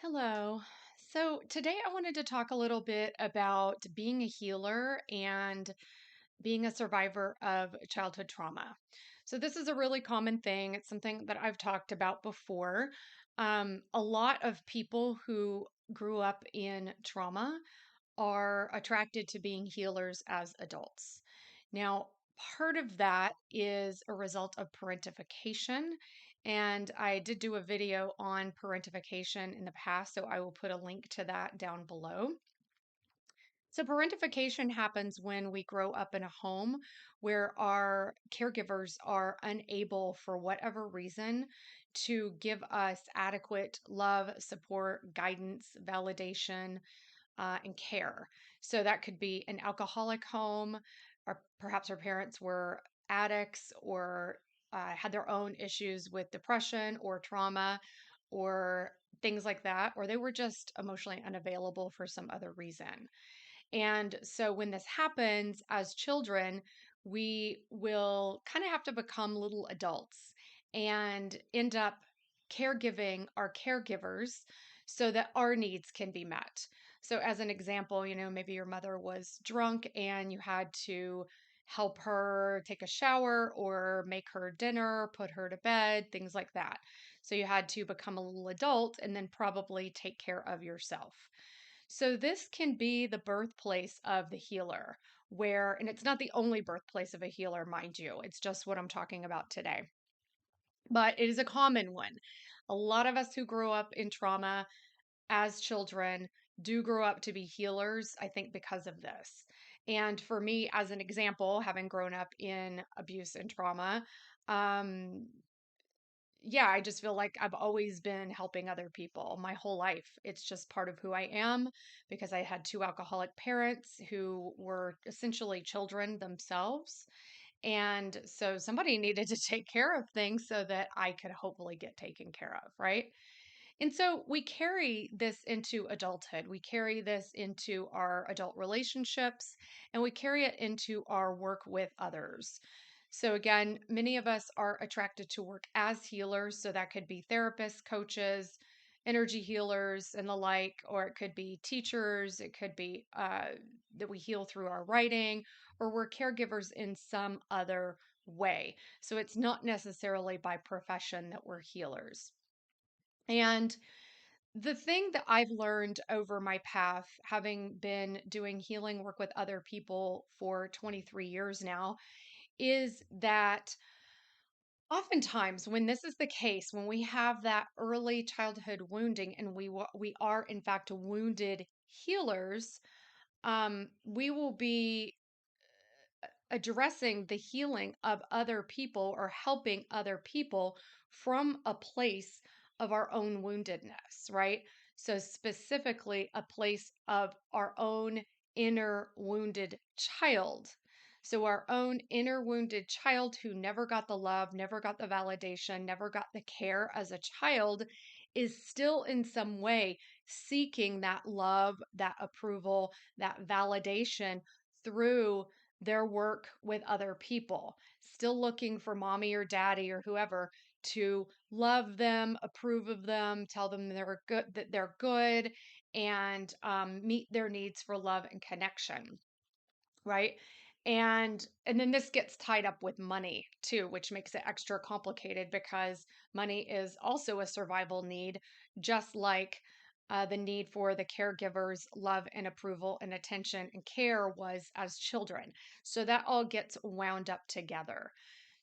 Hello. So today I wanted to talk a little bit about being a healer and being a survivor of childhood trauma. So this is a really common thing. It's something that I've talked about before. A lot of people who grew up in trauma are attracted to being healers as adults. Now, part of that is a result of parentification. And I did do a video on parentification in the past, so I will put a link to that down below. So, parentification happens when we grow up in a home where our caregivers are unable, for whatever reason, to give us adequate love, support, guidance, validation, and care. So that could be an alcoholic home, or perhaps our parents were addicts or had their own issues with depression or trauma or things like that, or they were just emotionally unavailable for some other reason. And so when this happens as children, we will kind of have to become little adults and end up caregiving our caregivers so that our needs can be met. So, as an example, maybe your mother was drunk and you had to help her take a shower or make her dinner, put her to bed, things like that. So, you had to become a little adult and then probably take care of yourself. So, this can be the birthplace of the healer, and it's not the only birthplace of a healer, mind you, it's just what I'm talking about today. But it is a common one. A lot of us who grew up in trauma as children do grow up to be healers, I think, because of this. And for me, as an example, having grown up in abuse and trauma, um, yeah, I just feel like I've always been helping other people my whole life. It's just part of who I am because I had two alcoholic parents who were essentially children themselves. And so somebody needed to take care of things so that I could hopefully get taken care of, right? And so we carry this into adulthood. We carry this into our adult relationships and we carry it into our work with others. So, again, many of us are attracted to work as healers. So, that could be therapists, coaches, energy healers, and the like, or it could be teachers, it could be that we heal through our writing, or we're caregivers in some other way. So, it's not necessarily by profession that we're healers. And the thing that I've learned over my path, having been doing healing work with other people for 23 years now, is that oftentimes when this is the case, when we have that early childhood wounding and we are in fact wounded healers, we will be addressing the healing of other people or helping other people from a place of our own woundedness, right? So, specifically, a place of our own inner wounded child. So, our own inner wounded child who never got the love, never got the validation, never got the care as a child is still in some way seeking that love, that approval, that validation through their work with other people, still looking for mommy or daddy or whoever to love them, approve of them, tell them they're good, that they're good, and meet their needs for love and connection, right? And then this gets tied up with money too, which makes it extra complicated because money is also a survival need, just like the need for the caregiver's love and approval and attention and care was as children. So that all gets wound up together.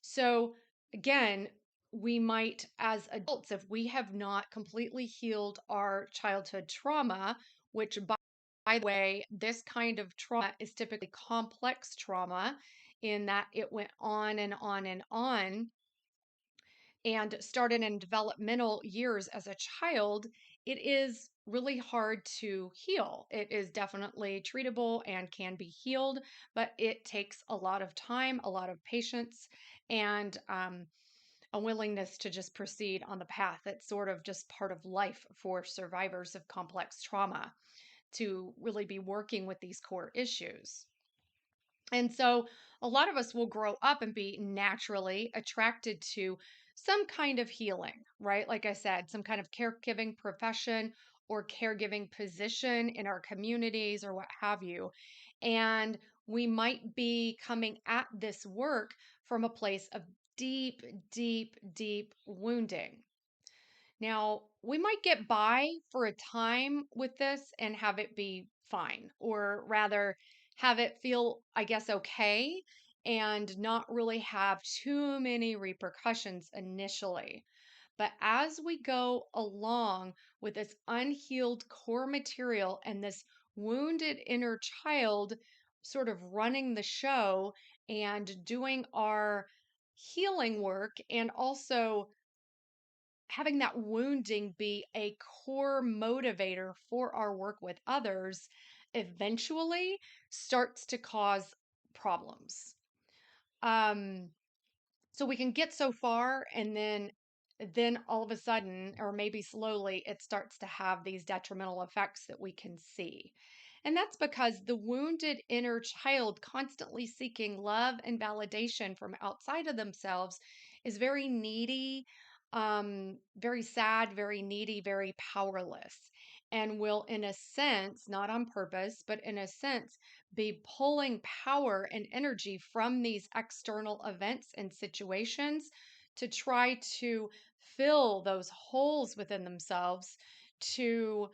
So again, we might, as adults, if we have not completely healed our childhood trauma, which by the way, this kind of trauma is typically complex trauma in that it went on and on and on and started in developmental years as a child. It is really hard to heal. It is definitely treatable and can be healed, but it takes a lot of time, a lot of patience, and a willingness to just proceed on the path. That's sort of just part of life for survivors of complex trauma to really be working with these core issues. And so a lot of us will grow up and be naturally attracted to some kind of healing, right? Like I said, some kind of caregiving profession or caregiving position in our communities or what have you. And we might be coming at this work from a place of deep, deep, deep wounding. Now, we might get by for a time with this and have it be fine, or rather, have it feel, I guess, okay and not really have too many repercussions initially. But as we go along with this unhealed core material and this wounded inner child sort of running the show and doing our healing work, and also having that wounding be a core motivator for our work with others, eventually starts to cause problems. Um, so we can get so far, and then all of a sudden, or maybe slowly, it starts to have these detrimental effects that we can see. And that's because the wounded inner child constantly seeking love and validation from outside of themselves is very needy, very sad, very needy, very powerless, and will, in a sense, not on purpose, but in a sense, be pulling power and energy from these external events and situations to try to fill those holes within themselves, to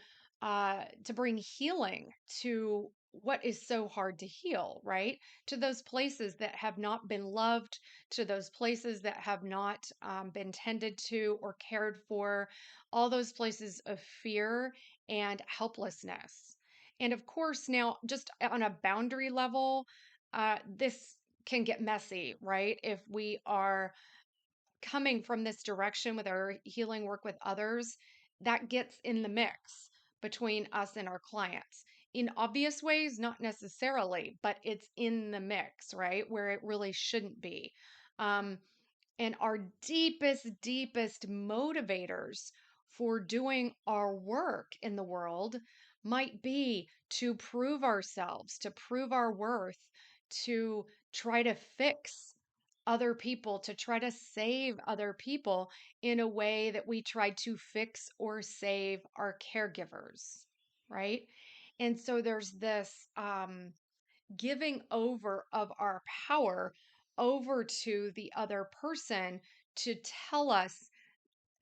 bring healing to what is so hard to heal, right? To those places that have not been loved, to those places that have not been tended to or cared for, all those places of fear and helplessness. And of course, now just on a boundary level, this can get messy, right? If we are coming from this direction with our healing work with others, that gets in the mix between us and our clients. In obvious ways, not necessarily, but it's in the mix, right? Where it really shouldn't be. Um, and our deepest, deepest motivators for doing our work in the world might be to prove ourselves, to prove our worth, to try to fix other people, to try to save other people in a way that we tried to fix or save our caregivers, right? And so there's this giving over of our power over to the other person to tell us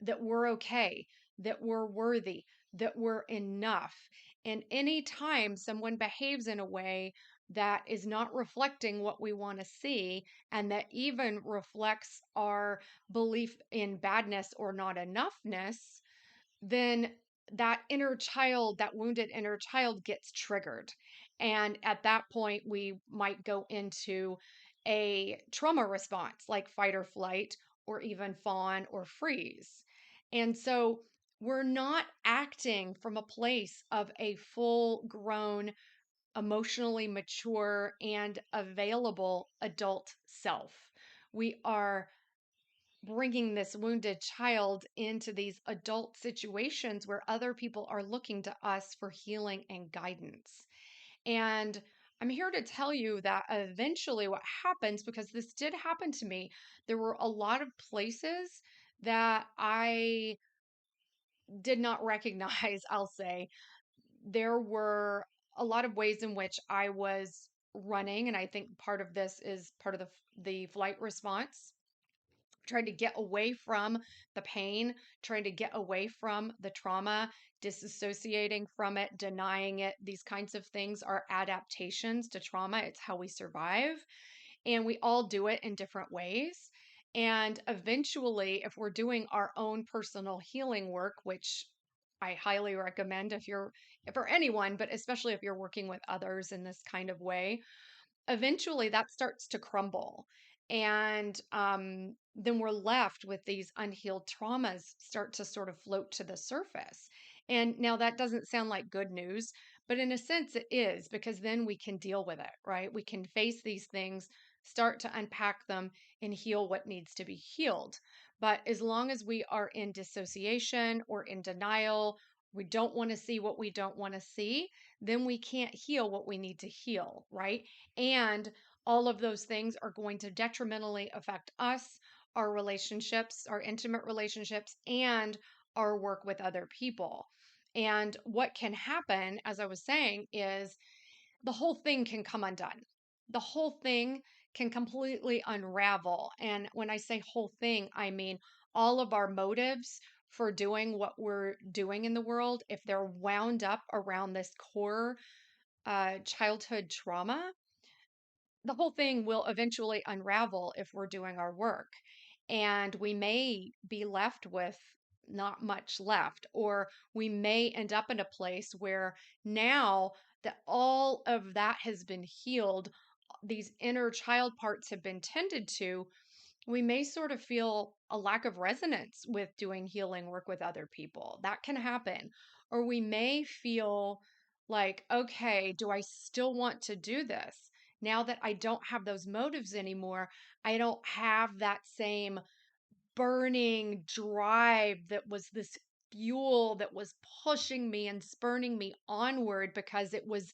that we're okay, that we're worthy, that we're enough. And anytime someone behaves in a way that is not reflecting what we want to see, and that even reflects our belief in badness or not enoughness, then that inner child, that wounded inner child gets triggered. And at that point, we might go into a trauma response like fight or flight, or even fawn or freeze. And so we're not acting from a place of a full grown, emotionally mature, and available adult self. We are bringing this wounded child into these adult situations where other people are looking to us for healing and guidance. And I'm here to tell you that eventually what happens, because this did happen to me, there were a lot of places that I did not recognize, I'll say. There were a lot of ways in which I was running, and I think part of this is part of the flight response, trying to get away from the pain, trying to get away from the trauma, disassociating from it, denying it. These kinds of things are adaptations to trauma. It's how we survive. And we all do it in different ways. And eventually, if we're doing our own personal healing work, which I highly recommend if you're, for anyone, but especially if you're working with others in this kind of way, eventually that starts to crumble. And then we're left with these unhealed traumas start to sort of float to the surface. And now that doesn't sound like good news, but in a sense it is, because then we can deal with it, right? We can face these things, start to unpack them, and heal what needs to be healed. But as long as we are in dissociation or in denial, we don't want to see what we don't want to see, then we can't heal what we need to heal, right? And all of those things are going to detrimentally affect us, our relationships, our intimate relationships, and our work with other people. And what can happen, as I was saying, is the whole thing can come undone. The whole thing can completely unravel. And when I say whole thing, I mean all of our motives for doing what we're doing in the world, if they're wound up around this core childhood trauma, the whole thing will eventually unravel if we're doing our work. And we may be left with not much left, or we may end up in a place where now that all of that has been healed, these inner child parts have been tended to, we may sort of feel a lack of resonance with doing healing work with other people. That can happen. Or we may feel like, okay, do I still want to do this? Now that I don't have those motives anymore, I don't have that same burning drive that was this fuel that was pushing me and spurning me onward because it was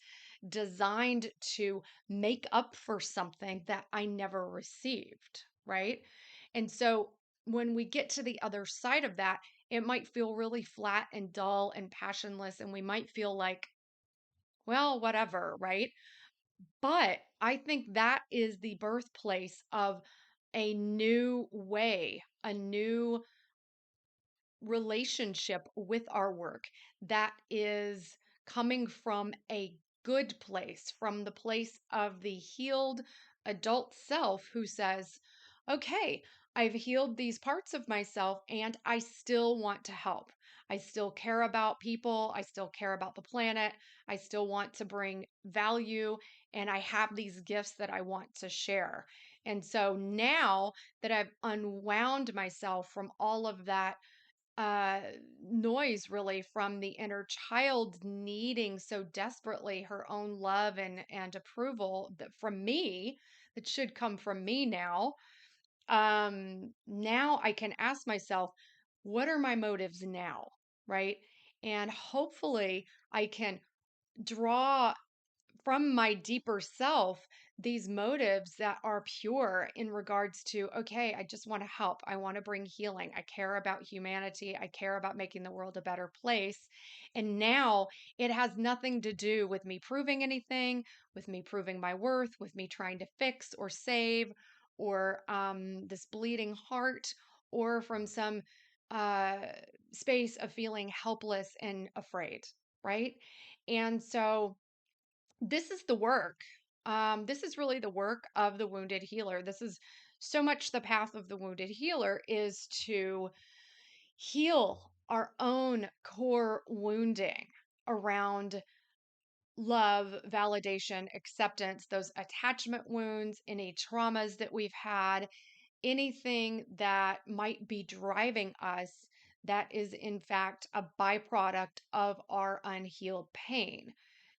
designed to make up for something that I never received, right? And so when we get to the other side of that, it might feel really flat and dull and passionless, and we might feel like, well, whatever, right? But I think that is the birthplace of a new way, a new relationship with our work that is coming from a good place, from the place of the healed adult self who says, okay, I've healed these parts of myself and I still want to help. I still care about people. I still care about the planet. I still want to bring value. And I have these gifts that I want to share. And so now that I've unwound myself from all of that noise, really, from the inner child needing so desperately her own love and approval that from me, that should come from me now. Now I can ask myself, what are my motives now? Right. And hopefully I can draw from my deeper self these motives that are pure in regards to, okay, I just want to help. I want to bring healing. I care about humanity. I care about making the world a better place. And now it has nothing to do with me proving anything, with me proving my worth, with me trying to fix or save, or this bleeding heart, or from some uh, space of feeling helpless and afraid. Right. And so, this is the work. This is really the work of the wounded healer. This is so much the path of the wounded healer is to heal our own core wounding around love, validation, acceptance, those attachment wounds, any traumas that we've had, anything that might be driving us that is, in fact, a byproduct of our unhealed pain.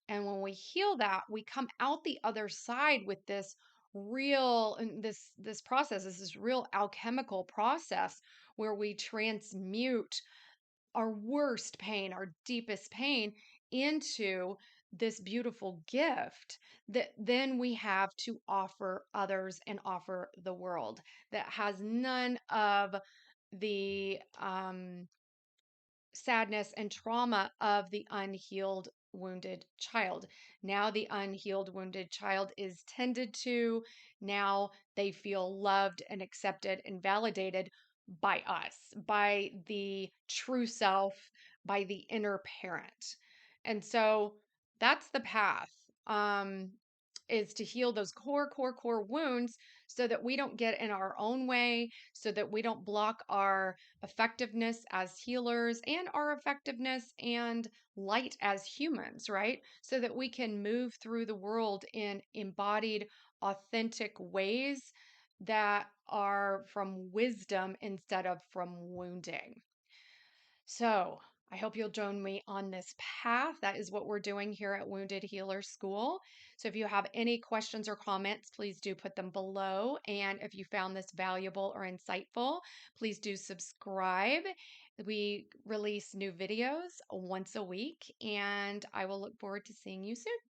And when we heal that, we come out the other side with this real and this process is this real alchemical process where we transmute our worst pain, our deepest pain into this beautiful gift that then we have to offer others and offer the world that has none of the sadness and trauma of the unhealed wounded child. Now the unhealed wounded child is tended to. Now they feel loved and accepted and validated by us, by the true self, by the inner parent. And so that's the path. Is to heal those core wounds so that we don't get in our own way, so that we don't block our effectiveness as healers and our effectiveness and light as humans, right? So that we can move through the world in embodied, authentic ways that are from wisdom instead of from wounding. So, I hope you'll join me on this path. That is what we're doing here at Wounded Healer School. So, if you have any questions or comments, please do put them below. And if you found this valuable or insightful, please do subscribe. We release new videos once a week, and I will look forward to seeing you soon.